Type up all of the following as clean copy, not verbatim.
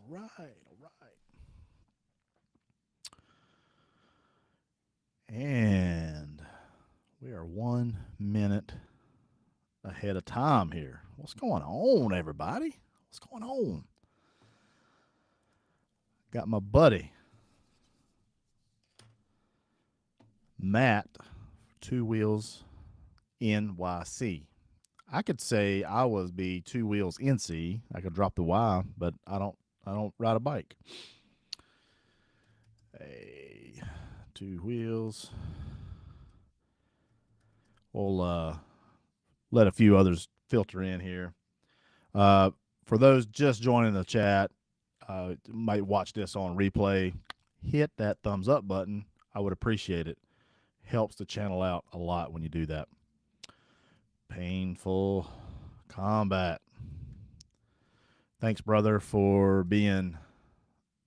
right. All right. And we are 1 minute ahead of time here. What's going on, everybody? What's going on? Got my buddy Matt, Two Wheels NYC. I could say I was be Two Wheels NC. I could drop the Y, but I don't. I don't ride a bike. Hey, Two Wheels. We'll let a few others filter in here. Uh, for those just joining the chat, might watch this on replay. Hit that thumbs up button. I would appreciate it. Helps the channel out a lot when you do that. Painful combat. Thanks, brother, for being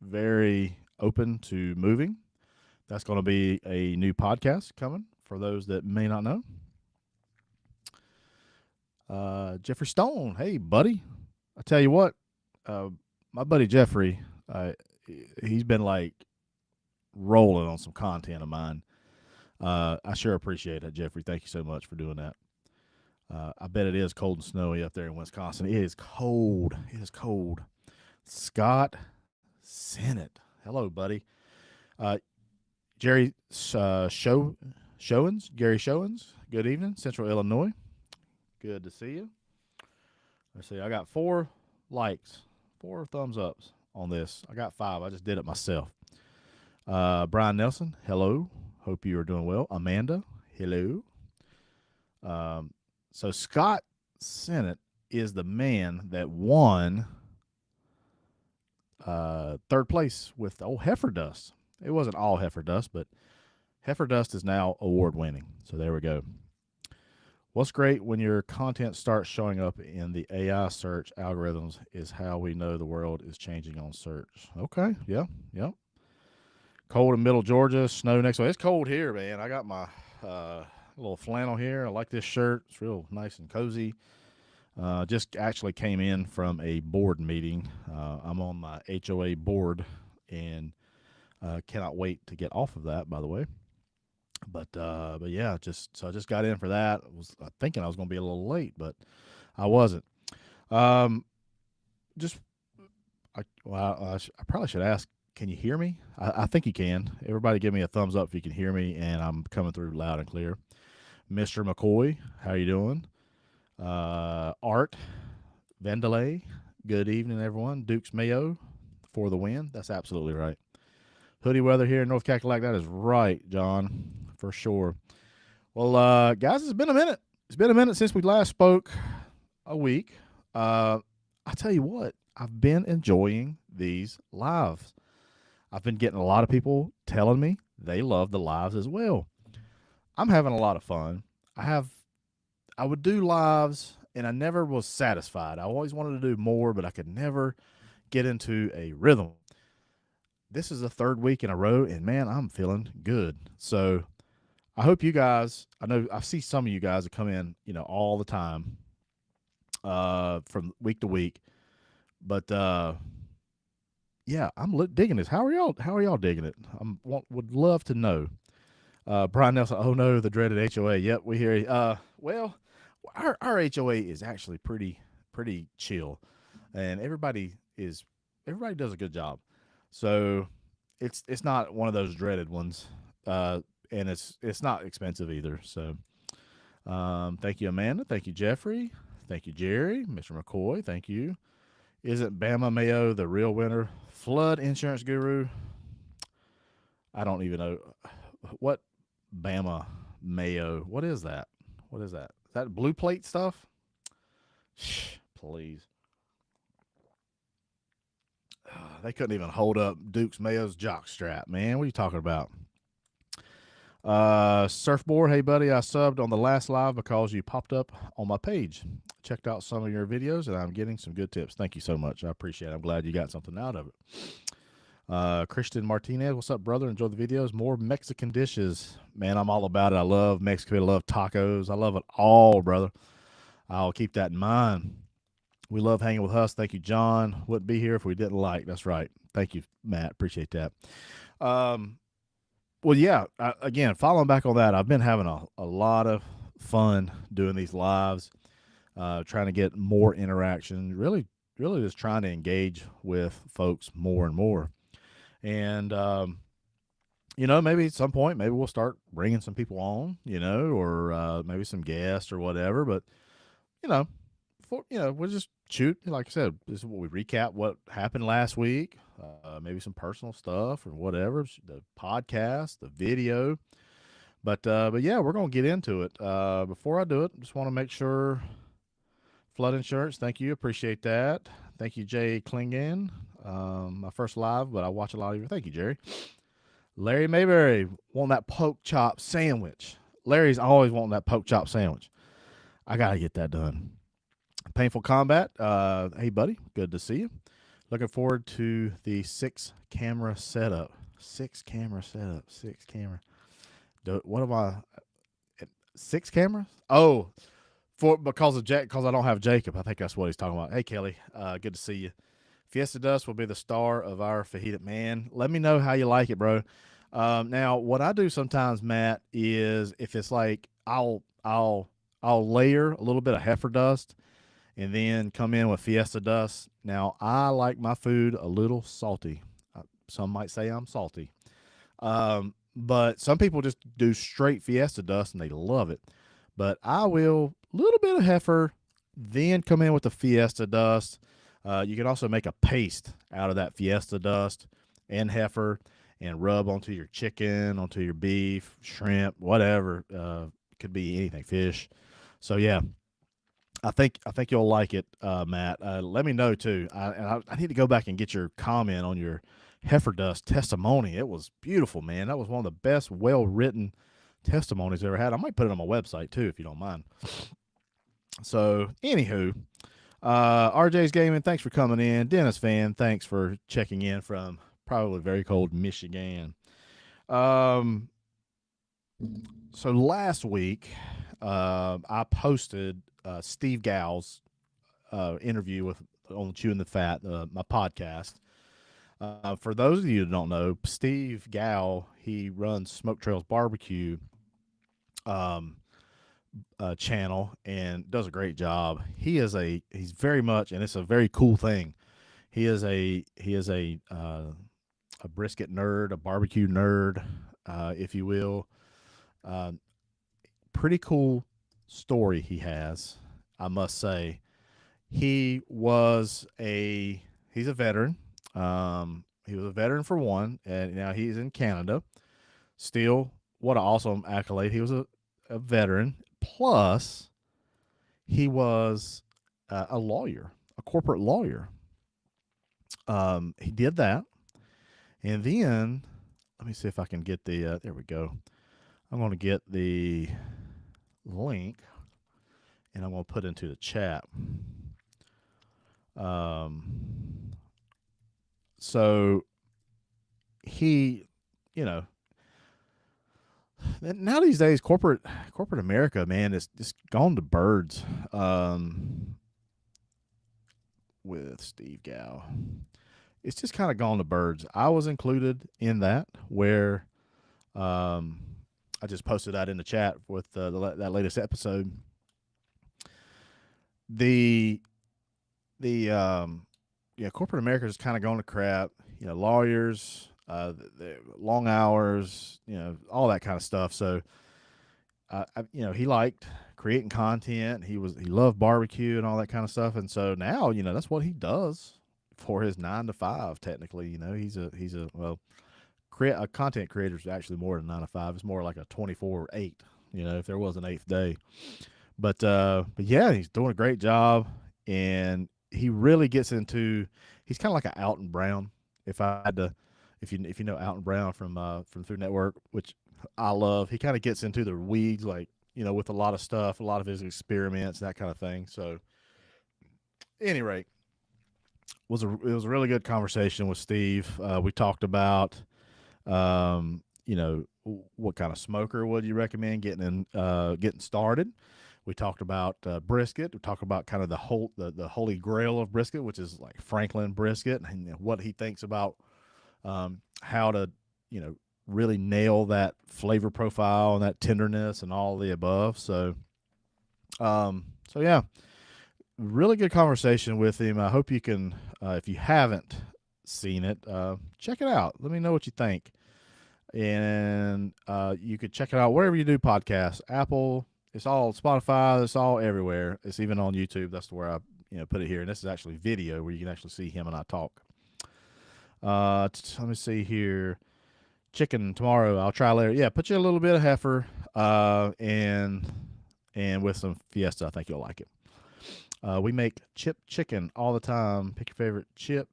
very open to moving. That's going to be a new podcast coming for those that may not know. Jeffrey Stone, hey, buddy. I tell you what, my buddy Jeffrey, he's been like rolling on some content of mine. I sure appreciate it, Jeffrey. Thank you so much for doing that. I bet it is cold and snowy up there in Wisconsin. It is cold. It is cold. Scott Sennett. Hello, buddy. Jerry Showens. Gary Showens. Good evening. Central Illinois. Good to see you. Let's see. I got 4 likes, 4 thumbs ups on this. I got 5. I just did it myself. Brian Nelson. Hello. Hope you are doing well. Amanda. Hello. So Scott Sennett is the man that won 3rd place with the old Heifer Dust. It wasn't all Heifer Dust, but Heifer Dust is now award winning. So there we go. What's great when your content starts showing up in the AI search algorithms is how we know the world is changing on search. Okay, yeah. Cold in middle Georgia, snow next week. It's cold here, man. I got my little flannel here. I like this shirt. It's real nice and cozy. Just actually came in from a board meeting. I'm on my HOA board and cannot wait to get off of that, by the way. But yeah, so I just got in for that. I was thinking I was going to be a little late, but I wasn't. Just I probably should ask. Can you hear me? I think you can. Everybody, give me a thumbs up if you can hear me, and I'm coming through loud and clear. Mr. McCoy, how you doing? Art Vandelay, good evening, everyone. Dukes Mayo for the win. That's absolutely right. Hoodie weather here in North Cackalack. That is right, John, for sure. Well, guys, it's been a minute. It's been a minute since we last spoke. A week. I tell you what, I've been enjoying these lives. I've been getting a lot of people telling me they love the lives as well. I'm having a lot of fun. I would do lives, and I never was satisfied. I always wanted to do more, but I could never get into a rhythm. This is the 3rd week in a row, and man, I'm feeling good. So I hope you guys, I know I see some of you guys that come in, all the time from week to week. But yeah, I'm digging this. How are y'all digging it? Would love to know. Brian Nelson, oh no, the dreaded HOA. Yep, we hear you. Well, our HOA is actually pretty chill, and everybody does a good job. So it's not one of those dreaded ones, and it's not expensive either. So thank you, Amanda. Thank you, Jeffrey. Thank you, Jerry. Mr. McCoy. Thank you. Isn't Bama Mayo the real winner? Flood insurance guru. I don't even know what Bama Mayo. What is that? What is that? Is that blue plate stuff? Shh, please. They couldn't even hold up Duke's Mayo's jock strap, man. What are you talking about? Surfboard, hey buddy, I subbed on the last live because you popped up on my page. Checked out some of your videos, and I'm getting some good tips. Thank you so much. I appreciate it. I'm glad you got something out of it. Christian Martinez, what's up, brother? Enjoy the videos. More Mexican dishes. Man, I'm all about it. I love Mexico. I love tacos. I love it all, brother. I'll keep that in mind. We love hanging with Huss. Thank you, John. Wouldn't be here if we didn't like. That's right. Thank you, Matt. Appreciate that. Um, well, yeah. Again, following back on that, I've been having a lot of fun doing these lives, trying to get more interaction. Really, just trying to engage with folks more and more. And maybe at some point, maybe we'll start bringing some people on, or maybe some guests or whatever. But you know, we'll just shoot. Like I said, this is what we recap what happened last week. Maybe some personal stuff or whatever. The podcast, the video. But yeah, we're gonna get into it. Before I do it, just want to make sure flood insurance. Thank you, appreciate that. Thank you, Jay Klingan. My first live, but I watch a lot of you. Thank you, Jerry. Larry Mayberry wanting that poke chop sandwich. Larry's always wanting that poke chop sandwich. I gotta get that done. Painful Combat. Hey, buddy, good to see you. Looking forward to the 6-camera setup. 6-camera setup. 6-camera. What am I? 6 cameras? Oh, because I don't have Jacob. I think that's what he's talking about. Hey, Kelly, good to see you. Fiesta Dust will be the star of our fajita. Man, let me know how you like it, bro. Now, what I do sometimes, Matt, is if it's like I'll layer a little bit of heifer dust and then come in with Fiesta Dust. Now, I like my food a little salty. Some might say I'm salty. But some people just do straight Fiesta Dust and they love it. But I will little bit of heifer, then come in with the Fiesta Dust. You can also make a paste out of that Fiesta Dust and heifer and rub onto your chicken, onto your beef, shrimp, whatever. Could be anything, fish. So yeah, I think you'll like it, Matt. Let me know too. I need to go back and get your comment on your heifer dust testimony. It was beautiful, man. That was one of the best, well-written testimonies I ever had. I might put it on my website too, if you don't mind. So, anywho, RJ's Gaming, thanks for coming in. Dennis Fan, thanks for checking in from probably very cold Michigan. So last week, I posted Steve Gow's interview on Chewing the Fat, my podcast. For those of you who don't know, Steve Gow, he runs Smoke Trails Barbecue channel and does a great job. He's very much, and it's a very cool thing. He is a brisket nerd, a barbecue nerd, if you will. Pretty cool story he has, I must say. He's a veteran. He was a veteran for one, and now he's in Canada. Still, what an awesome accolade. He was a veteran. Plus, he was a lawyer, a corporate lawyer. He did that. And then, let me see if I can get the, there we go. I'm going to get the link, and I'm going to put into the chat. So he, now these days, corporate America, man, is just gone to birds. With Steve Gow, it's just kind of gone to birds. I was included in that, where I just posted that in the chat with that latest episode. Corporate America is kind of going to crap. Lawyers, the long hours, all that kind of stuff. So, he liked creating content. He loved barbecue and all that kind of stuff. And so now, that's what he does for his 9 to 5. Technically, he's a content creator is actually more than 9 to 5. It's more like a 24/8. If there was an 8th day. But yeah, he's doing a great job, and he really gets into. He's kind of like an Alton Brown. If you know Alton Brown from Food Network, which I love, he kind of gets into the weeds, like with a lot of stuff, a lot of his experiments, that kind of thing. So, at any rate, it was a really good conversation with Steve. We talked about, what kind of smoker would you recommend getting started. We talked about brisket. We talked about kind of the holy grail of brisket, which is like Franklin brisket, and what he thinks about how to, you know, really nail that flavor profile and that tenderness and all of the above. So yeah, really good conversation with him. I hope you can, if you haven't seen it, check it out. Let me know what you think. And you could check it out wherever you do podcasts. Apple, it's all Spotify, it's all everywhere. It's even on YouTube. That's where I put it here. And this is actually video where you can actually see him and I talk. Let me see here. Chicken tomorrow. I'll try later. Yeah, put you a little bit of heifer, and with some Fiesta. I think you'll like it. We make chip chicken all the time. Pick your favorite chip,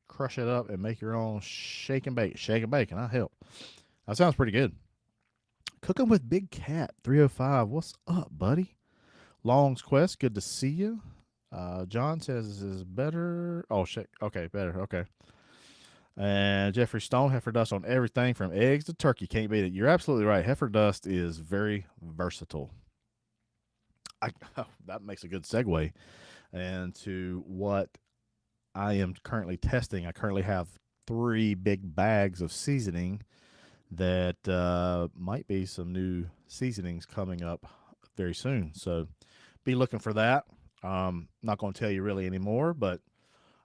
crush it up, and make your own shake and bake. Shake and bake, and I help. That sounds pretty good. Cooking with Big Cat 305. What's up, buddy? Long's Quest. Good to see you. John says this is better. Oh, shit. Okay, better. Okay. And Jeffrey Stone, heifer dust on everything from eggs to turkey. Can't beat it. You're absolutely right. Heifer dust is very versatile. That makes a good segue into what I am currently testing. I currently have 3 big bags of seasoning that might be some new seasonings coming up very soon. So be looking for that. Not going to tell you really anymore, but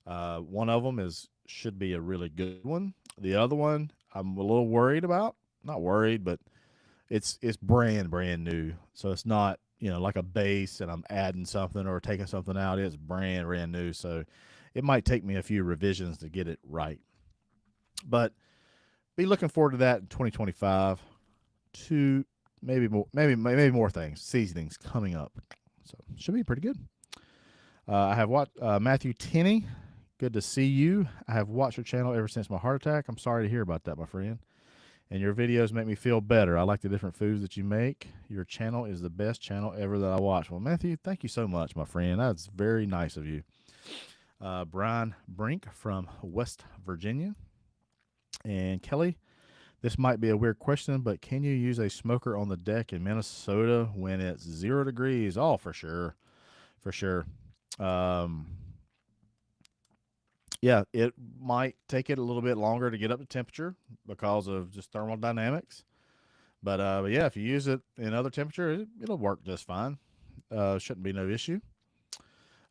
one of them should be a really good one. The other one I'm a little worried about. Not worried, but it's brand new. So it's not, like a base and I'm adding something or taking something out. It's brand new. So it might take me a few revisions to get it right. But be looking forward to that in 2025. To maybe more things, seasonings coming up. So should be pretty good. I have watched Matthew Tenney. Good to see you. I have watched your channel ever since my heart attack. I'm sorry to hear about that, my friend. And your videos make me feel better. I like the different foods that you make. Your channel is the best channel ever that I watch. Well, Matthew, thank you so much, my friend. That's very nice of you. Brian Brink from West Virginia. And Kelly, this might be a weird question, but can you use a smoker on the deck in Minnesota when it's 0 degrees? Oh, for sure. For sure. Yeah, it might take it a little bit longer to get up to temperature because of just thermodynamics. But yeah, if you use it in other temperature, it'll work just fine. Shouldn't be no issue.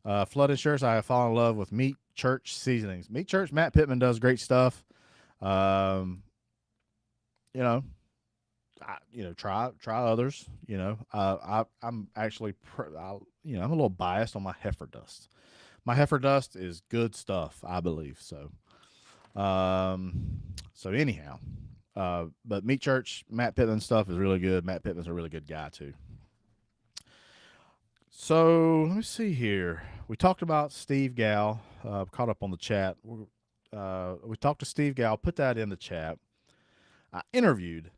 Flood insurance, I have fallen in love with Meat Church seasonings. Meat Church, Matt Pittman does great stuff. Try others. I'm actually, I'm a little biased on my heifer dust. My heifer dust is good stuff, I believe. So anyhow, but Meat Church, Matt Pittman stuff is really good. Matt Pittman's a really good guy too. So let me see here. We talked about Steve Gal. Caught up on the chat. We talked to Steve Gal. Put that in the chat. I interviewed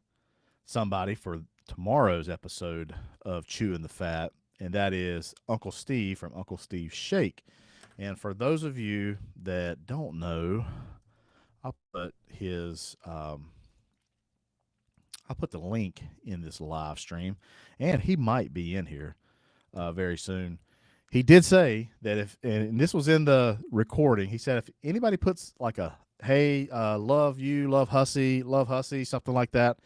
somebody for tomorrow's episode of Chewing the Fat, and that is Uncle Steve from Uncle Steve's Shake. And for those of you that don't know, I'll put the link in this live stream, and he might be in here very soon. He did say that and this was in the recording, he said if anybody puts like a, hey, love you, love Hussey, something like that,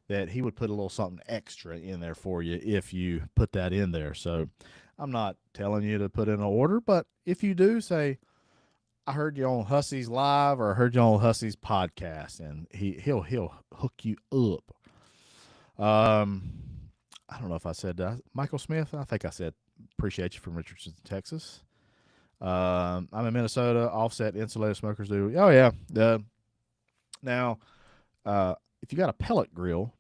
that he would put a little something extra in there for you if you put that in there. So I'm not telling you to put in an order, but if you do, say, I heard you on Hussey's live or I heard you on Hussey's podcast, and he'll hook you up. I don't know if I said that. Michael Smith, I think I said, appreciate you from Richardson, Texas. I'm in Minnesota. Offset insulated smokers do. Oh, yeah. Now, if you got a pellet grill,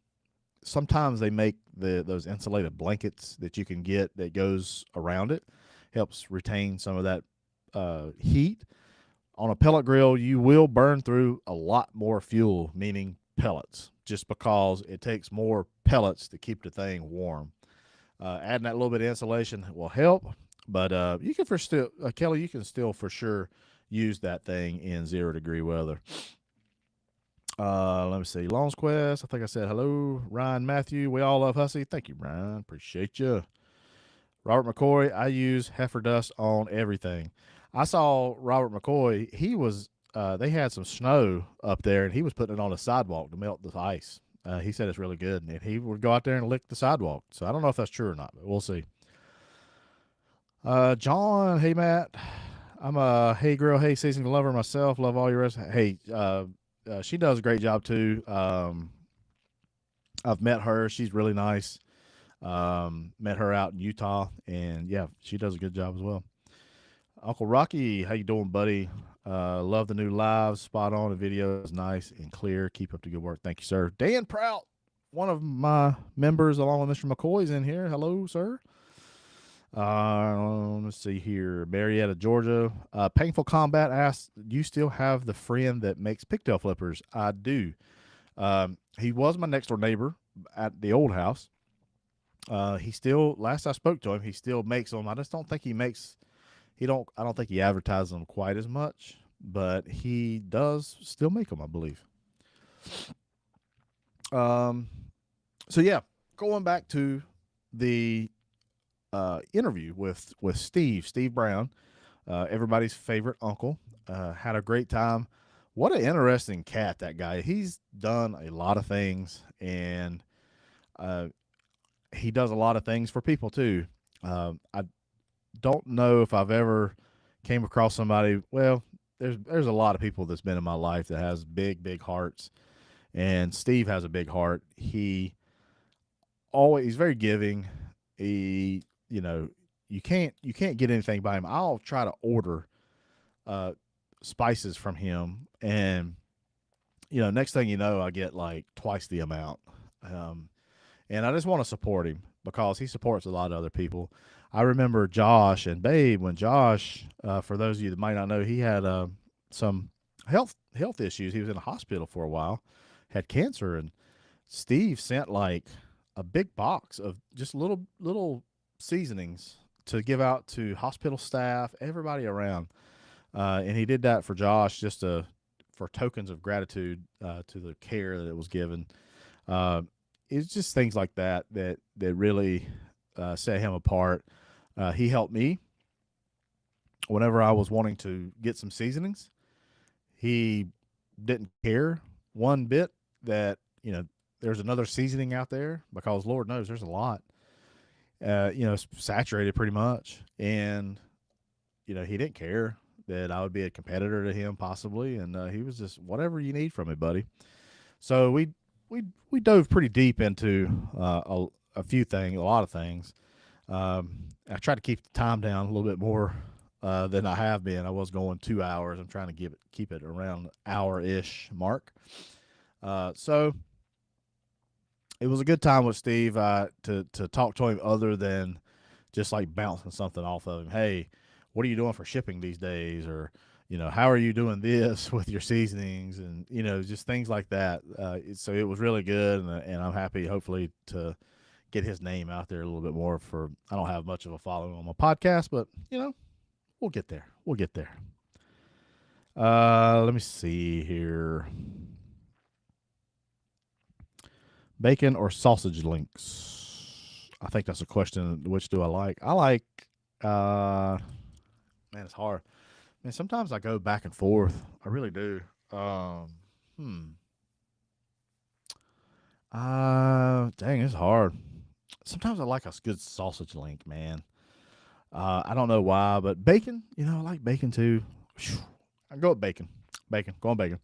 sometimes they make those insulated blankets that you can get that goes around it. Helps retain some of that heat. On a pellet grill, you will burn through a lot more fuel, meaning pellets, just because it takes more pellets to keep the thing warm. Adding that little bit of insulation will help, but you can Kelly, you can still for sure use that thing in 0 degree weather. Let me see. Long's Quest. I think I said hello. Ryan Matthew. We all love Hussey. Thank you, Ryan. Appreciate you. Robert McCoy, I use heifer dust on everything. I saw Robert McCoy. He was they had some snow up there, and he was putting it on the sidewalk to melt the ice. He said it's really good, and he would go out there and lick the sidewalk. So I don't know if that's true or not, but we'll see. John, hey Matt, I'm a hey girl, hey seasoning lover myself. Love all your recipes. Hey, she does a great job too. I've met her. She's really nice. Met her out in Utah, and yeah, she does a good job as well. Uncle Rocky, how you doing, buddy? Love the new live, spot on. The video is nice and clear. Keep up the good work. Thank you, sir. Dan Prout, one of my members, along with Mr. McCoy's in here. Hello, sir. Let's see here. Marietta, Georgia. Painful Combat asks, "Do you still have the friend that makes pigtail flippers?" I do. He was my next door neighbor at the old house. He still, last I spoke to him, he still makes them. I just don't think he makes. I don't think he advertises them quite as much, but he does still make them, I believe. So yeah, going back to the interview with Steve Brown, everybody's favorite uncle. Had a great time. What an interesting cat, that guy. He's done a lot of things, and he does a lot of things for people too. I don't know if I've ever came across somebody. Well, there's a lot of people that's been in my life that has big hearts, and Steve has a big heart. He's very giving. He, you can't get anything by him. I'll try to order spices from him, and next thing you know, I get like twice the amount. And I just want to support him because he supports a lot of other people. I remember Josh and Babe when Josh, for those of you that might not know, he had some health issues. He was in a hospital for a while, had cancer, and Steve sent like a big box of just little seasonings to give out to hospital staff, everybody around. And he did that for Josh for tokens of gratitude to the care that it was given. It's just things like that really set him apart. He helped me whenever I was wanting to get some seasonings. He didn't care one bit that there's another seasoning out there, because Lord knows there's a lot. It's saturated pretty much, and he didn't care that I would be a competitor to him possibly, and he was just, whatever you need from me, buddy. So we dove pretty deep into a few things, a lot of things. I tried to keep the time down a little bit more than I have been. I was going 2 hours. I'm trying to keep it around hour-ish mark. So it was a good time with Steve to talk to him, other than just like bouncing something off of him. Hey, what are you doing for shipping these days? Or, how are you doing this with your seasonings? And, just things like that. So it was really good. And I'm happy, hopefully, to get his name out there a little bit more. I don't have much of a following on my podcast, but, we'll get there. We'll get there. Let me see here. Bacon or sausage links? I think that's a question. Which do I like? I like, man, it's hard. Man, sometimes I go back and forth. I really do. Dang, it's hard. Sometimes I like a good sausage link, man. I don't know why, but bacon, I like bacon too. I go with bacon. Bacon. Go on bacon.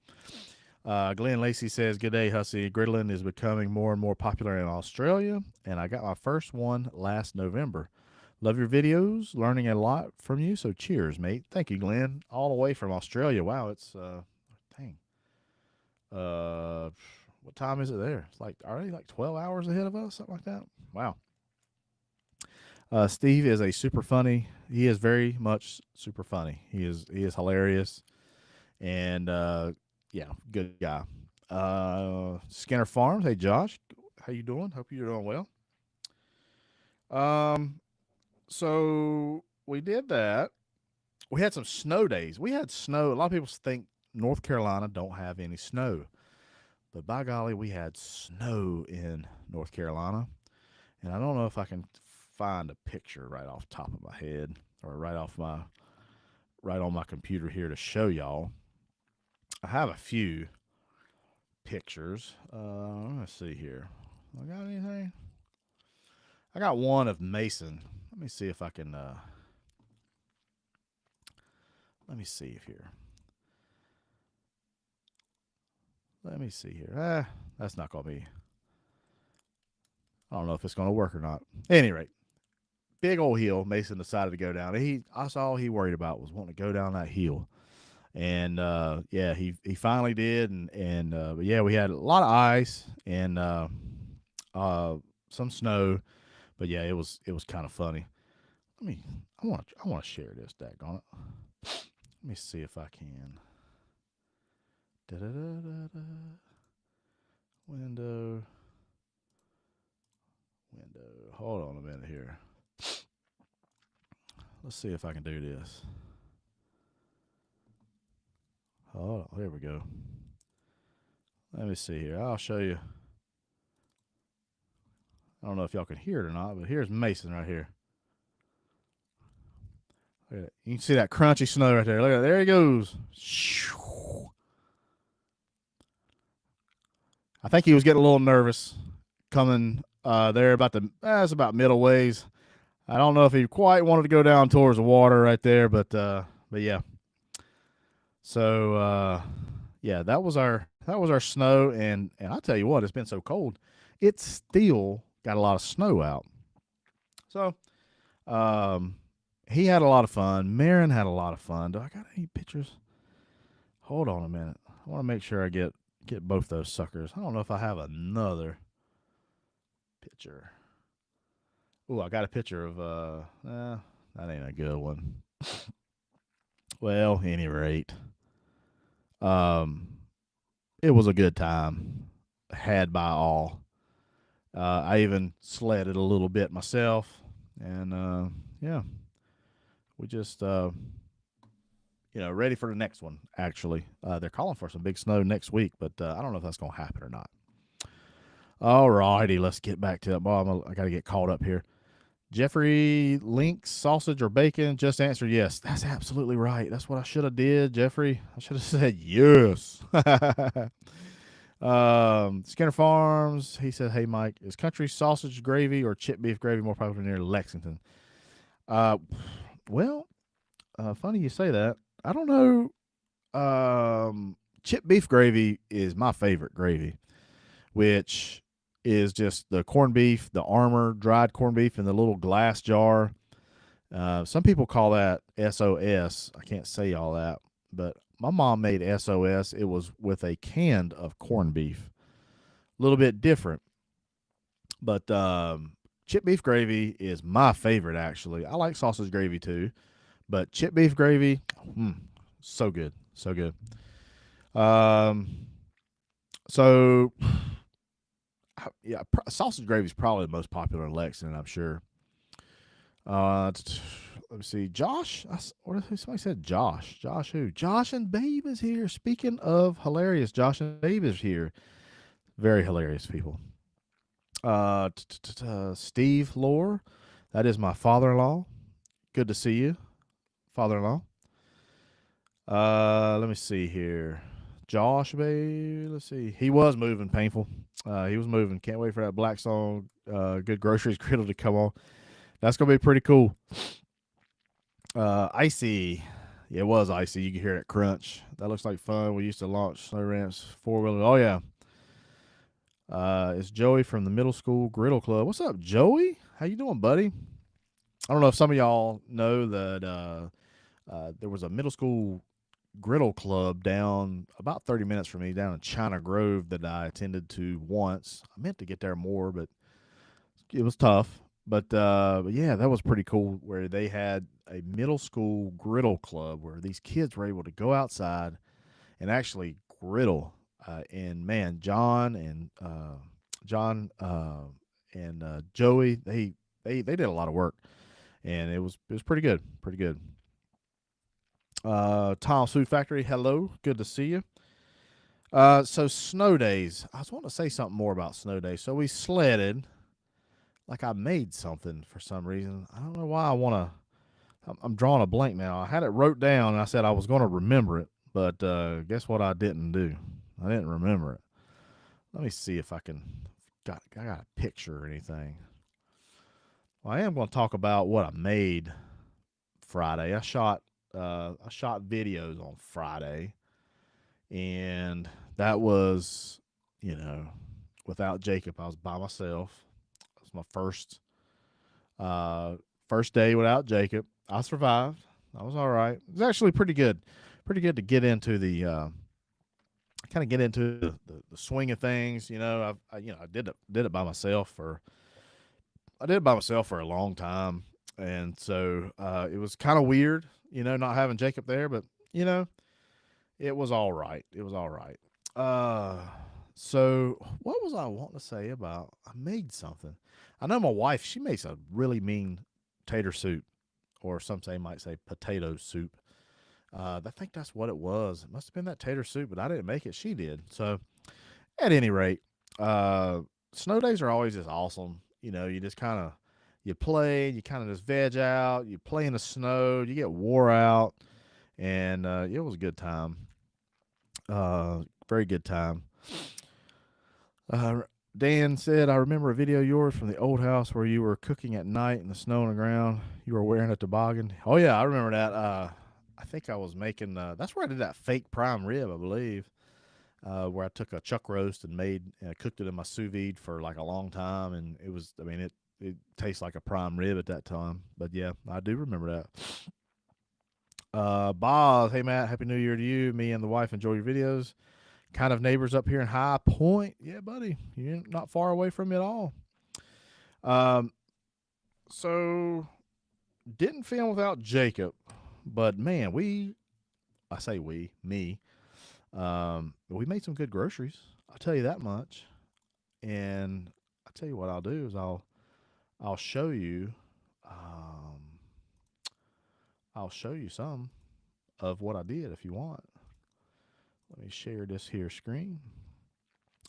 Glenn Lacey says, "Good day, Hussey. Griddling is becoming more and more popular in Australia, and I got my first one last November. Love your videos, learning a lot from you, so cheers, mate." Thank you, Glenn. All the way from Australia. Wow, it's, dang. What time is it there? It's like, are they like 12 hours ahead of us? Something like that? Wow. Steve is a super funny. He is very much super funny. He is hilarious. And, yeah, good guy. Skinner Farms. Hey, Josh, how you doing? Hope you're doing well. So we did that. We had some snow days. We had snow. A lot of people think North Carolina don't have any snow, but by golly, we had snow in North Carolina. And I don't know if I can find a picture right off the top of my head, or right on my computer here to show y'all. I have a few pictures. Let's see here. I got anything? I got one of Mason. Let me see if I can. Let me see if here. Let me see here. That's not gonna be. I don't know if it's gonna work or not. At any rate, big old hill. Mason decided to go down. That's all he worried about was wanting to go down that hill. And yeah, he finally did. And but yeah, we had a lot of ice and some snow. But yeah, it was kind of funny. I want to share this. Daggone it. Let me see if I can. Da-da-da-da-da. Window. Hold on a minute here. Let's see if I can do this. Hold on. There we go. Let me see here. I'll show you. I don't know if y'all can hear it or not, but here's Mason right here. Look at it. You can see that crunchy snow right there. Look at it. There he goes. I think he was getting a little nervous coming there it's about middle ways. I don't know if he quite wanted to go down towards the water right there, but yeah. So yeah, that was our snow, and I'll tell you what, it's been so cold, it's still got a lot of snow out. So he had a lot of fun. Marin had a lot of fun. Do I got any pictures? Hold on a minute. I want to make sure I get both those suckers. I don't know if I have another picture. Ooh, I got a picture of that ain't a good one. Well, any rate, it was a good time, had by all. I even sledded a little bit myself, and yeah, we just ready for the next one. Actually, they're calling for some big snow next week, but I don't know if that's gonna happen or not. All righty, let's get back to that. Bob, I got to get caught up here. Jeffrey Links, sausage or bacon? Just answered yes. That's absolutely right. That's what I should have did, Jeffrey. I should have said yes. Skinner Farms, he said, hey, Mike, is country sausage gravy or chip beef gravy more popular near Lexington? Well, funny you say that. I don't know. Chip beef gravy is my favorite gravy, which is just the corned beef, the Armour dried corned beef in the little glass jar. Some people call that SOS. I can't say all that, but my mom made SOS. It was with a can of corned beef. A little bit different. But chip beef gravy is my favorite, actually. I like sausage gravy too. But chip beef gravy, so good. So good. So yeah, sausage gravy is probably the most popular in Lexington, I'm sure. Let me see. Josh, somebody said Josh. Josh who? Josh and Babe is here. Speaking of hilarious, Josh and Babe is here. Very hilarious people. Steve Lore, that is my father-in-law. Good to see you, father-in-law. Let me see here. Josh, babe. Let's see. He was moving, painful. He was moving. Can't wait for that Blackstone good groceries griddle to come on. That's gonna be pretty cool. Icy. Yeah, it was icy. You can hear that crunch. That looks like fun. We used to launch snow ramps, 4-wheeler. Oh yeah. It's Joey from the middle school griddle club. What's up, Joey? How you doing, buddy? I don't know if some of y'all know that there was a middle school griddle club down about 30 minutes from me down in China Grove that I attended to once. I meant to get there more, but it was tough. But yeah, that was pretty cool where they had a middle school griddle club where these kids were able to go outside and actually griddle. And man, John and Joey, they did a lot of work, and it was pretty good, pretty good. Tom's Food Factory, hello, good to see you. So snow days. I was wanting to say something more about snow days. So we sledded like I made something for some reason. I don't know why I want to. I'm drawing a blank now. I had it wrote down and I said I was going to remember it, but guess what I didn't do? I didn't remember it. Let me see if I can. I got a picture or anything. Well, I am going to talk about what I made Friday. I shot videos on Friday, and that was, you know, without Jacob. I was by myself. It was my first day without Jacob. I survived. I was all right. It was actually pretty good. Pretty good to get into the kind of get into the swing of things. I did it by myself for a long time, and so it was kind of weird, not having Jacob there, but you know, it was all right. It was all right. Uh, so what was I wanting to say about? I made something. I know my wife. She makes a really mean tater soup, or might say potato soup. I think that's what it was. It must have been that tater soup, but I didn't make it. She did. So at any rate, uh, snow days are always just awesome. You just kind of you play, you kind of just veg out, you play in the snow, you get wore out, and it was a good time. Very good time. Uh, Dan said, I remember a video of yours from the old house where you were cooking at night in the snow on the ground. You were wearing a toboggan. Oh, yeah, I remember that. I think I was making, that's where I did that fake prime rib, I believe, where I took a chuck roast and cooked it in my sous vide for like a long time. And it tastes like a prime rib at that time. But yeah, I do remember that. Boz, hey Matt, happy New Year to you. Me and the wife enjoy your videos. Kind of neighbors up here in High Point. Yeah, buddy, you're not far away from me at all. So didn't film without Jacob, but man, me, we made some good groceries. I'll tell you that much. And I'll tell you what I'll do is I'll show you, I'll show you some of what I did if you want. Let me share this here screen.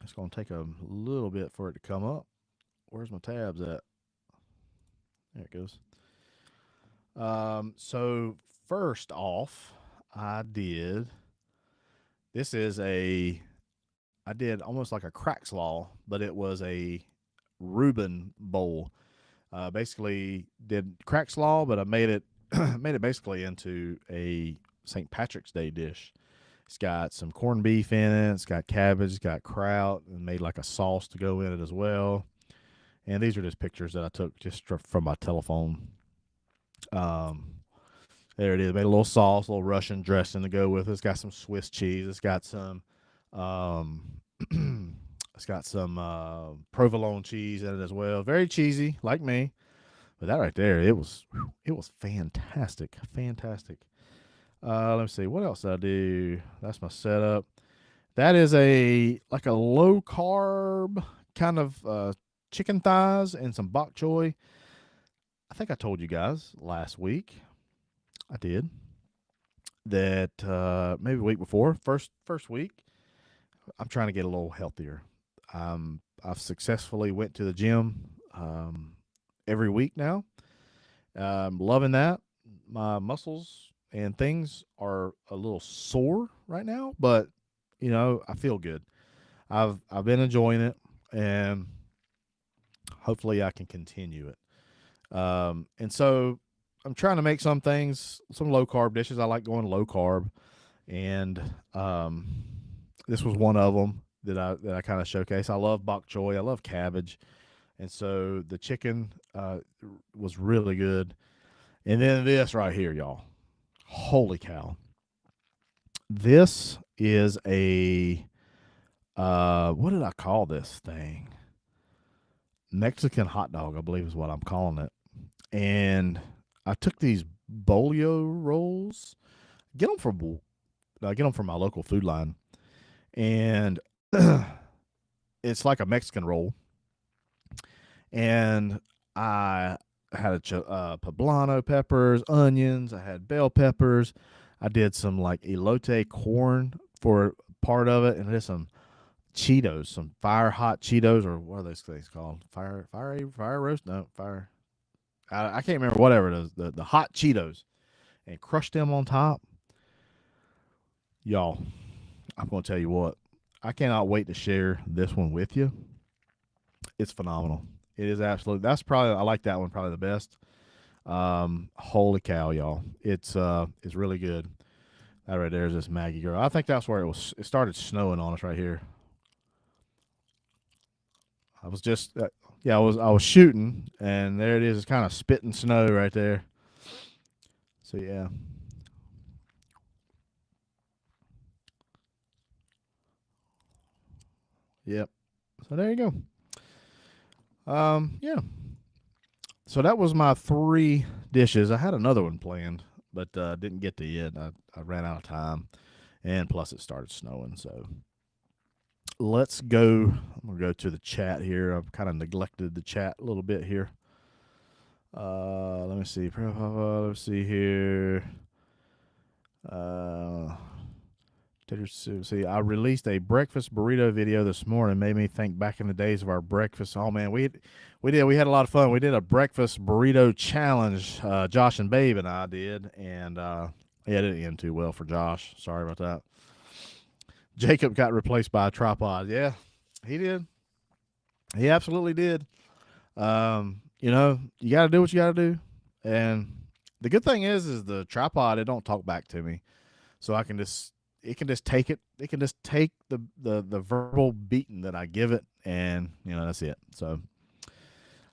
It's going to take a little bit for it to come up. Where's my tabs at? There it goes. So first off, I did almost like a crack slaw, but it was a Reuben bowl. Basically did crack slaw, but I made it made it basically into a St. Patrick's Day dish. It's got some corned beef in it. It's got cabbage. It's got kraut, and made like a sauce to go in it as well. And these are just pictures that I took just from my telephone. There it is. Made a little sauce, a little Russian dressing to go with it. It's got some Swiss cheese. It's got some provolone cheese in it as well. Very cheesy, like me. But that right there, it was fantastic. Fantastic. Let me see. What else did I do? That's my setup. That is like a low carb kind of chicken thighs and some bok choy. I think I told you guys last week. I did. That maybe a week before. First week. I'm trying to get a little healthier. I've successfully went to the gym every week now. I'm loving that. My muscles and things are a little sore right now, but I feel good. I've been enjoying it, and hopefully I can continue it. And so I'm trying to make some low carb dishes. I like going low carb, and this was one of them that I kind of showcase. I love bok choy. I love cabbage, and so the chicken was really good. And then this right here, y'all. Holy cow! This is what did I call this thing? Mexican hot dog, I believe is what I'm calling it. And I took these bolio rolls, get them from my local Food Line, and it's like a Mexican roll. And I had poblano peppers, onions. I had bell peppers. I did some like elote corn for part of it, and there's some Cheetos, some fire hot Cheetos, or what are those things called? Fire roast? No, fire. I can't remember. Whatever it is, the hot Cheetos, and crushed them on top. Y'all, I'm gonna tell you what. I cannot wait to share this one with you. It's phenomenal. It is absolutely. That's probably I like that one probably the best. Holy cow, y'all! It's really good. That right there is this Maggie girl. I think that's where it started snowing on us right here. I was just yeah, I was shooting, and there it is. It's kind of spitting snow right there. So yeah. Yep. So there you go. Yeah. So that was my 3 dishes. I had another one planned, but didn't get to it. I ran out of time, and plus it started snowing. So let's go. I'm gonna go to the chat here. I've kind of neglected the chat a little bit here. Let me see. Let's see here. See, I released a breakfast burrito video this morning. Made me think back in the days of our breakfast. Oh man, we did. We had a lot of fun. We did a breakfast burrito challenge. Josh and Babe and I did, and yeah, it didn't end too well for Josh. Sorry about that. Jacob got replaced by a tripod. Yeah, he did. He absolutely did. You know, you got to do what you got to do, and the good thing is the tripod. It don't talk back to me, so I can just. It can just take it. It can just take the verbal beating that I give it, and you know that's it. So,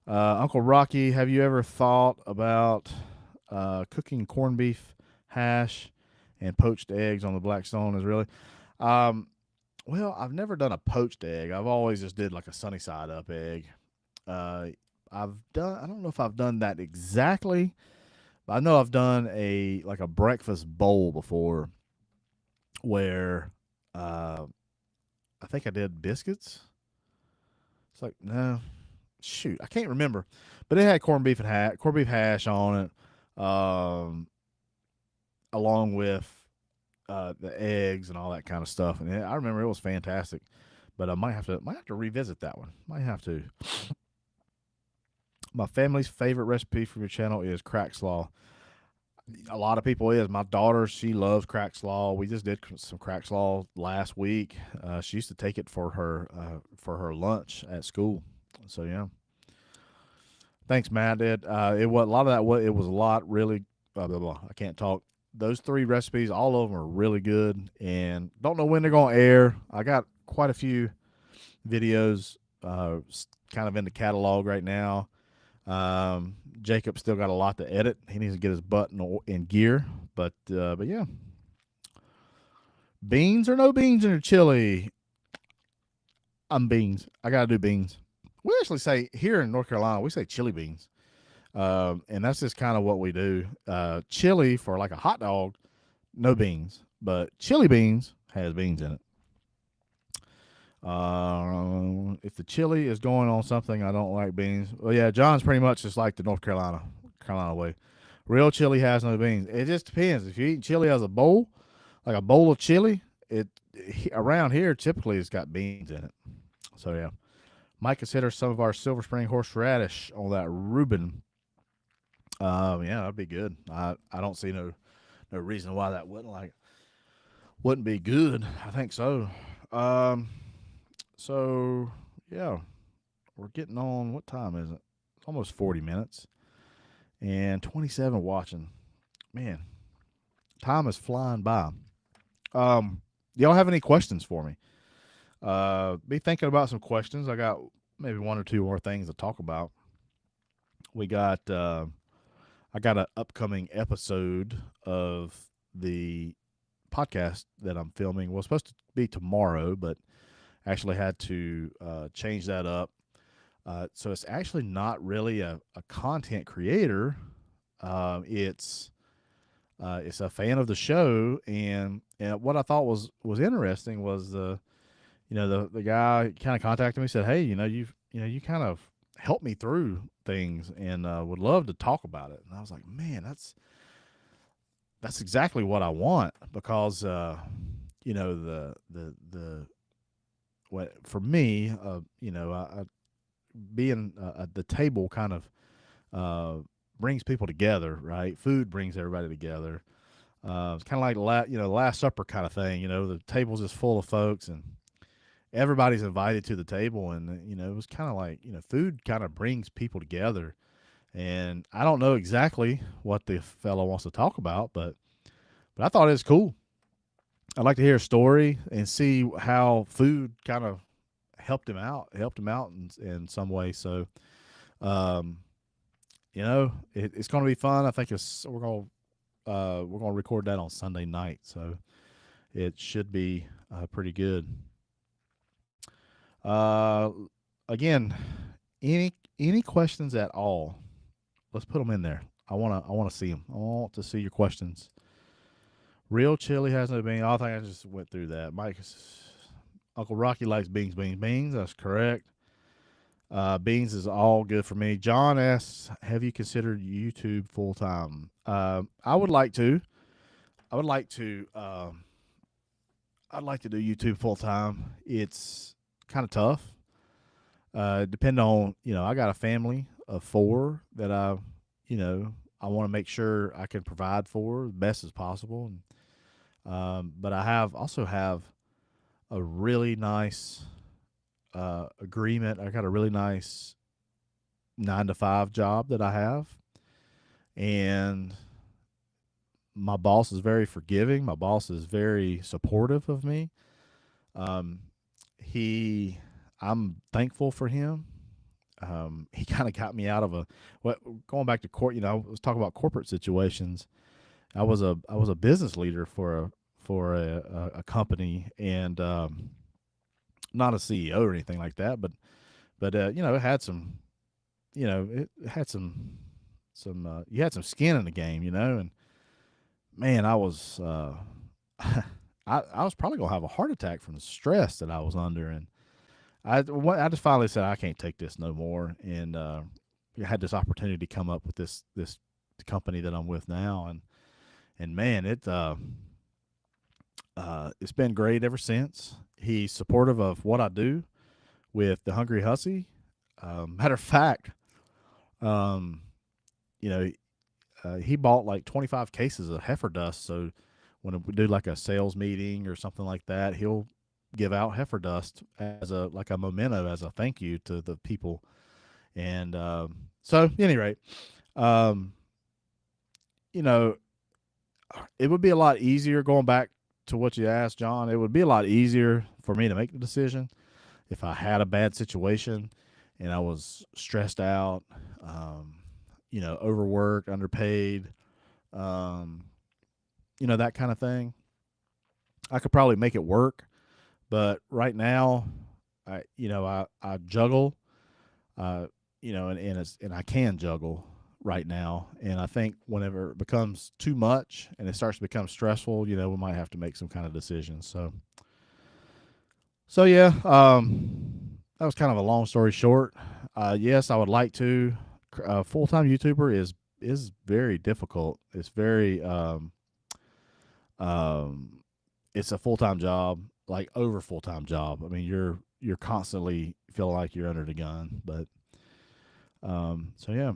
Uncle Rocky, have you ever thought about cooking corned beef hash and poached eggs on the Blackstone? Is really, well, I've never done a poached egg. I've always just did like a sunny side up egg. I've done. I don't know if I've done that exactly, but I know I've done a breakfast bowl before where I think I did biscuits. It's like no, shoot, I can't remember, but it had corned beef hash on it, along with the eggs and all that kind of stuff. And I remember it was fantastic, but I might have to revisit that one. Might have to. My family's favorite recipe from your channel is crack slaw. A lot of people is. My daughter, she loves crack slaw. We just did some crack slaw last week. She used to take it for her lunch at school. So yeah. Thanks, Matt. It was a lot of that. It was a lot really. Blah, blah, blah. I can't talk. Those 3 recipes, all of them are really good, and don't know when they're gonna air. I got quite a few videos, kind of in the catalog right now. Jacob still got a lot to edit. He needs to get his butt in gear. But yeah. Beans or no beans in your chili? I'm beans. I gotta do beans. We actually say here in North Carolina, we say chili beans. And that's just kind of what we do. Chili for like a hot dog, no beans. But chili beans has beans in it. If the chili is going on something, I don't like beans. Well, yeah, John's pretty much just like the North Carolina way. Real chili has no beans. It just depends. If you eat chili as a bowl, like a bowl of chili, around here typically it's got beans in it. So yeah, might consider some of our Silver Spring horseradish on that Reuben. Yeah, that'd be good. I don't see no reason why that wouldn't be good. I think so. So, yeah, we're getting on. What time is it? It's almost 40 minutes and 27 watching. Man, time is flying by. Y'all have any questions for me? Be thinking about some questions. I got maybe 1 or 2 more things to talk about. We got, I got an upcoming episode of the podcast that I'm filming. Well, it's supposed to be tomorrow, but actually had to change that up. So it's actually not really a content creator. It's a fan of the show, and what I thought was interesting was the guy kind of contacted me, said, hey, you kind of helped me through things, and would love to talk about it. And I was like, man, that's exactly what I want, because the for me, being at the table kind of brings people together, right? Food brings everybody together. It's kind of like Last Supper kind of thing. The table's just full of folks, and everybody's invited to the table, and it was kind of like food kind of brings people together. And I don't know exactly what the fellow wants to talk about, but I thought it was cool. I'd like to hear a story and see how food kind of helped him out in some way. So, um, it's going to be fun. I think we're gonna record that on Sunday night, so it should be pretty good. Uh, Again, any questions at all? Let's put them in there. I wanna see them. I want to see your questions. Real chili has no beans. I think I just went through that. Uncle Rocky likes beans, beans, beans. That's correct. Beans is all good for me. John asks, "Have you considered YouTube full time?" I would like to. I would like to. I'd like to do YouTube full time. It's kind of tough. Depending on I got a family of four that I want to make sure I can provide for the best as possible. But also have a really nice agreement. I got a really nice 9 to 5 job that I have, and my boss is very forgiving. My boss is very supportive of me. Um, he, I'm thankful for him. He kind of got me out of going back to court. I was talking about corporate situations. I was a business leader for a company, and not a CEO or anything like that, but it had some, it had some you had some skin in the game, and man, I was I was probably gonna have a heart attack from the stress that I was under, and I just finally said I can't take this no more, and I had this opportunity to come up with this company that I'm with now, and man, it's been great ever since. He's supportive of what I do with the Hungry Hussey. Matter of fact, um, you know, he bought like 25 cases of heifer dust. So when we do like a sales meeting or something like that, he'll give out heifer dust as a memento, as a thank you to the people. And so, at any rate, um, you know, it would be a lot easier going back to what you asked, John. It would be a lot easier for me to make the decision if I had a bad situation and I was stressed out, overworked, underpaid, um, that kind of thing. I could probably make it work, but right now, I juggle, and I can juggle right now. And I think whenever it becomes too much and it starts to become stressful, we might have to make some kind of decisions. So yeah, that was kind of a long story short. Yes, I would like to. Full time YouTuber is very difficult. It's very it's a full time job, like over full time job. I mean, you're constantly feeling like you're under the gun. But so yeah.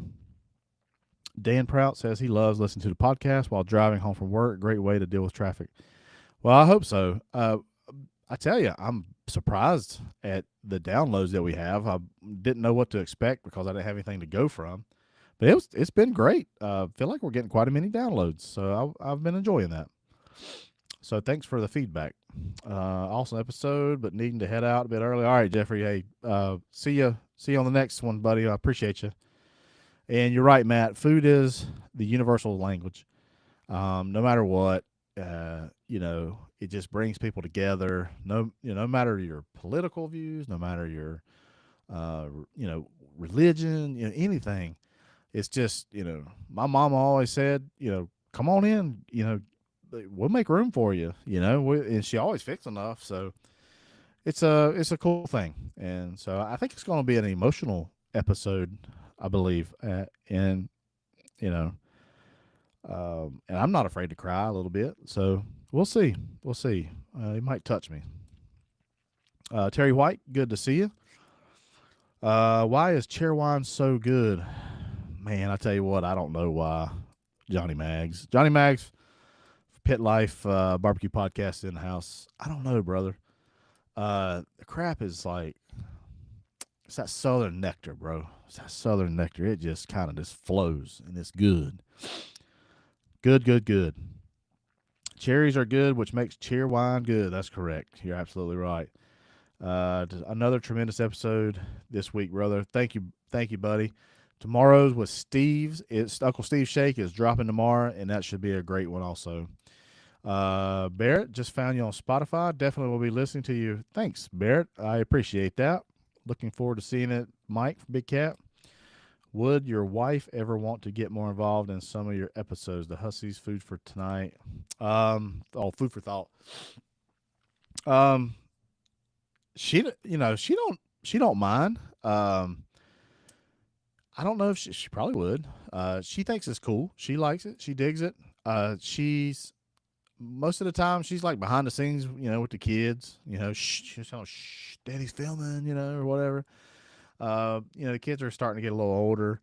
Dan Prout says he loves listening to the podcast while driving home from work. Great way to deal with traffic. Well, I hope so. I tell you, I'm surprised at the downloads that we have. I didn't know what to expect because I didn't have anything to go from. But it's been great. Feel like we're getting quite a many downloads, so I've been enjoying that. So thanks for the feedback. Awesome episode, but needing to head out a bit early. All right, Jeffrey. Hey, see you on the next one, buddy. I appreciate you. And you're right, Matt. Food is the universal language. No matter what, it just brings people together. No matter your political views, no matter your, religion, anything. It's just, my mama always said, come on in, we'll make room for you, and she always fixed enough. So it's a cool thing. And so I think it's going to be an emotional episode, I believe. And I'm not afraid to cry a little bit. So we'll see. It might touch me. Terry White, good to see you. Why is chair wine so good? Man, I tell you what, I don't know why. Johnny Mags. Johnny Mags, Pit Life Barbecue Podcast in the house. I don't know, brother. The crap is like, it's that southern nectar, bro. It's that southern nectar. It just kind of just flows, and it's good. Good, good, good. Cherries are good, which makes chair wine good. That's correct. You're absolutely right. Another tremendous episode this week, brother. Thank you, buddy. Tomorrow's with Steve's. It's Uncle Steve's Shake is dropping tomorrow, and that should be a great one also. Barrett, just found you on Spotify. Definitely will be listening to you. Thanks, Barrett. I appreciate that. Looking forward to seeing it. Mike from Big Cat. Would your wife ever want to get more involved in some of your episodes? The Hussey's Food for Tonight. Food for thought. She don't mind. I don't know if she probably would. She thinks it's cool. She likes it. She digs it. She's most of the time she's like behind the scenes, with the kids. She's telling, shh, daddy's filming, or whatever. The kids are starting to get a little older,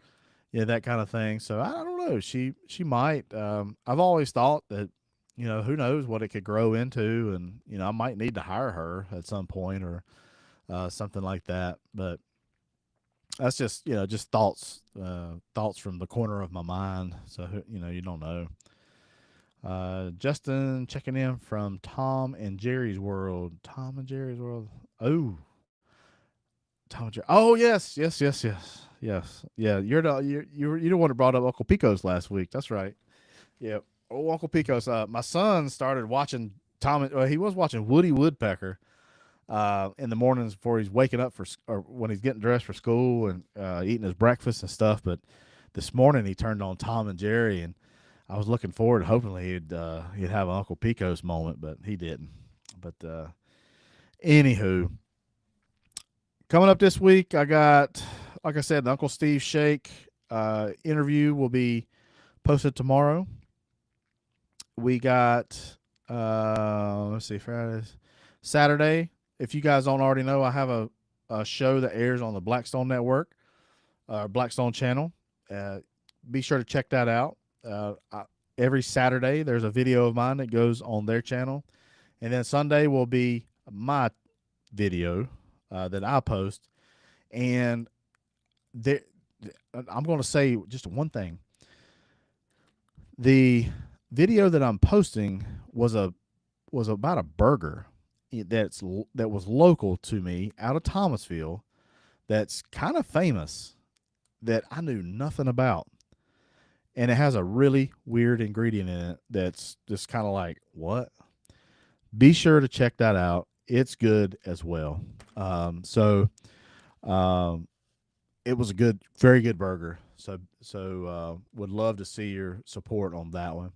that kind of thing. So I don't know. She might. I've always thought that, who knows what it could grow into, and I might need to hire her at some point or something like that. But that's just just thoughts from the corner of my mind. So you don't know. Justin checking in from Tom and Jerry's World. Tom and Jerry's World. Oh, Tom and Jerry. Oh yes. Yeah. You're the one that brought up Uncle Pico's last week. That's right. Yep. Oh, Uncle Pico's. My son started watching he was watching Woody Woodpecker in the mornings before he's waking up or when he's getting dressed for school and eating his breakfast and stuff. But this morning he turned on Tom and Jerry, and I was looking forward, hopefully he'd have an Uncle Pico's moment, but he didn't. But anywho, coming up this week, I got, like I said, the Uncle Steve Shake interview will be posted tomorrow. We got, Saturday. If you guys don't already know, I have a show that airs on the Blackstone Network, Blackstone channel. Be sure to check that out. Every Saturday, there's a video of mine that goes on their channel. And then Sunday will be my video that I post. And I'm going to say just one thing. The video that I'm posting was about a burger that was local to me out of Thomasville, that's kind of famous, that I knew nothing about. And it has a really weird ingredient in it that's just kind of like, what? Be sure to check that out. It's good as well. It was a very good burger. So would love to see your support on that one.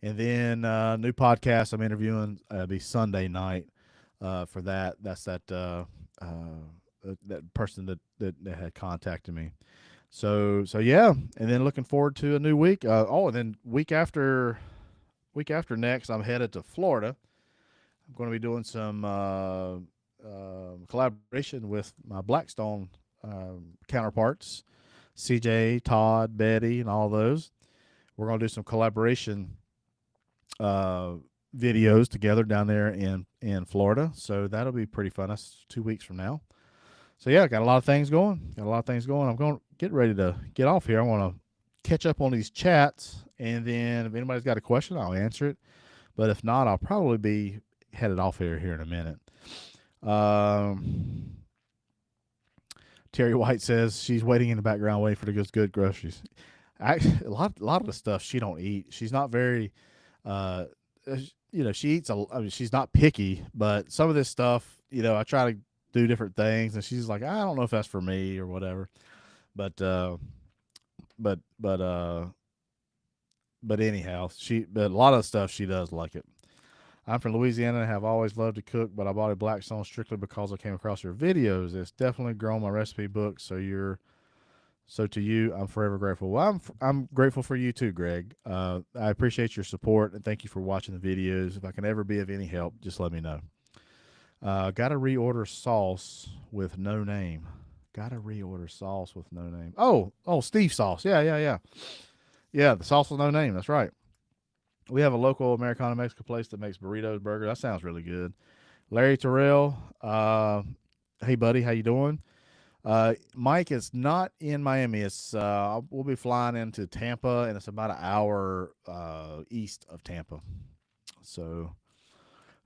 And then new podcast I'm interviewing be Sunday night for that. That's that person that had contacted me. So yeah, and then looking forward to a new week. And then week after next, I'm headed to Florida. I'm going to be doing some collaboration with my Blackstone counterparts, CJ, Todd, Betty, and all those. We're going to do some collaboration videos together down there in Florida. So that'll be pretty fun. That's 2 weeks from now. So yeah, got a lot of things going. I'm going to get ready to get off here. I want to catch up on these chats, and then if anybody's got a question, I'll answer it. But if not, I'll probably be headed off here in a minute. Terry White says she's waiting in the background, waiting for the good groceries. A lot of the stuff she don't eat. She's not very, she eats. She's not picky, but some of this stuff, I try to do different things, and she's like, I don't know if that's for me or whatever. But anyhow, but a lot of stuff she does like it. I'm from Louisiana and have always loved to cook, but I bought a Blackstone strictly because I came across your videos. It's definitely grown my recipe book. So to you, I'm forever grateful. Well, I'm grateful for you too, Greg. I appreciate your support and thank you for watching the videos. If I can ever be of any help, just let me know. Gotta reorder sauce with no name. Gotta reorder sauce with no name. Oh, Steve sauce. Yeah. Yeah, the sauce with no name. That's right. We have a local Americana Mexican place that makes burritos, burgers. That sounds really good. Larry Terrell. Hey buddy, how you doing? Mike is not in Miami. We'll be flying into Tampa, and it's about an hour east of Tampa. So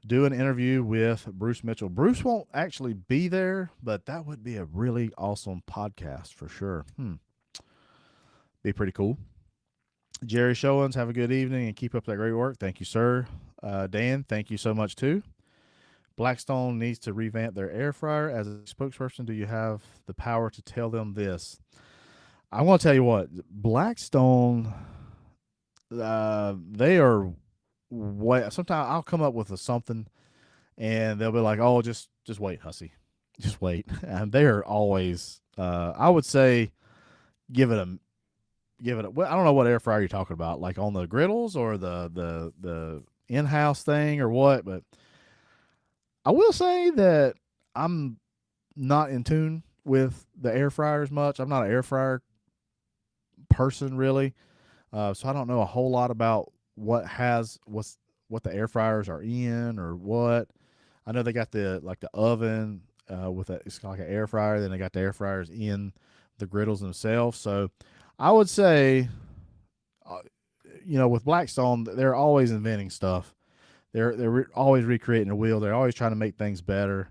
do an interview with Bruce Mitchell. Bruce won't actually be there, but that would be a really awesome podcast for sure. Be pretty cool. Jerry Showens, have a good evening and keep up that great work. Thank you, sir. Dan, thank you so much too. Blackstone needs to revamp their air fryer. As a spokesperson, do you have the power to tell them this? I want to tell you what, Blackstone, they are way. Sometimes I'll come up with something, and they'll be like, "Oh, just wait, Hussey, just wait." And they are always, I would say, give it a. Well, I don't know what air fryer you're talking about, like on the griddles or the in-house thing or what, but I will say that I'm not in tune with the air fryer as much. I'm not an air fryer person really, so I don't know a whole lot about what the air fryers are in or what. I know they got the oven with it's like an air fryer. Then they got the air fryers in the griddles themselves. So I would say, with Blackstone, they're always inventing stuff. They're always recreating the wheel. They're always trying to make things better.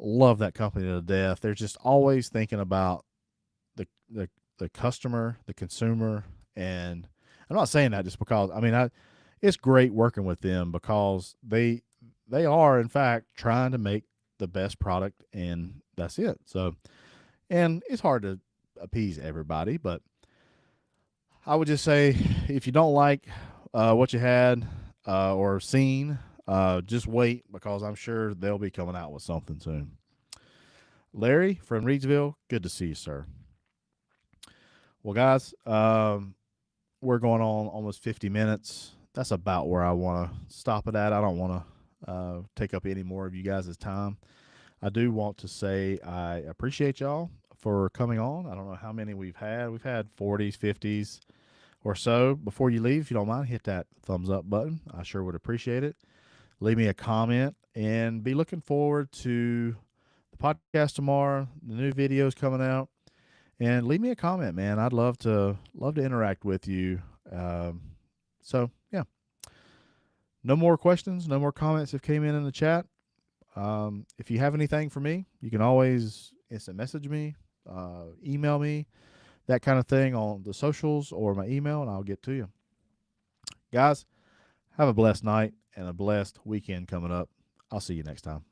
Love that company to death. They're just always thinking about the customer, the consumer, and I'm not saying that just because. I mean, it's great working with them because they are in fact trying to make the best product, and that's it. So, and it's hard to appease everybody, but I would just say if you don't like what you had or seen, just wait because I'm sure they'll be coming out with something soon. Larry from Reedsville, good to see you, sir. Well, guys, we're going on almost 50 minutes. That's about where I want to stop it at. I don't want to take up any more of you guys' time. I do want to say I appreciate y'all for coming on. I don't know how many we've had. We've had 40s, 50s or so. Before you leave, if you don't mind, hit that thumbs up button. I sure would appreciate it. Leave me a comment and be looking forward to the podcast tomorrow, the new videos coming out. And leave me a comment, man. I'd love to interact with you. So yeah, no more questions, no more comments have came in the chat. If you have anything for me, you can always instant message me, email me, that kind of thing on the socials or my email, and I'll get to you. Guys, have a blessed night and a blessed weekend coming up. I'll see you next time.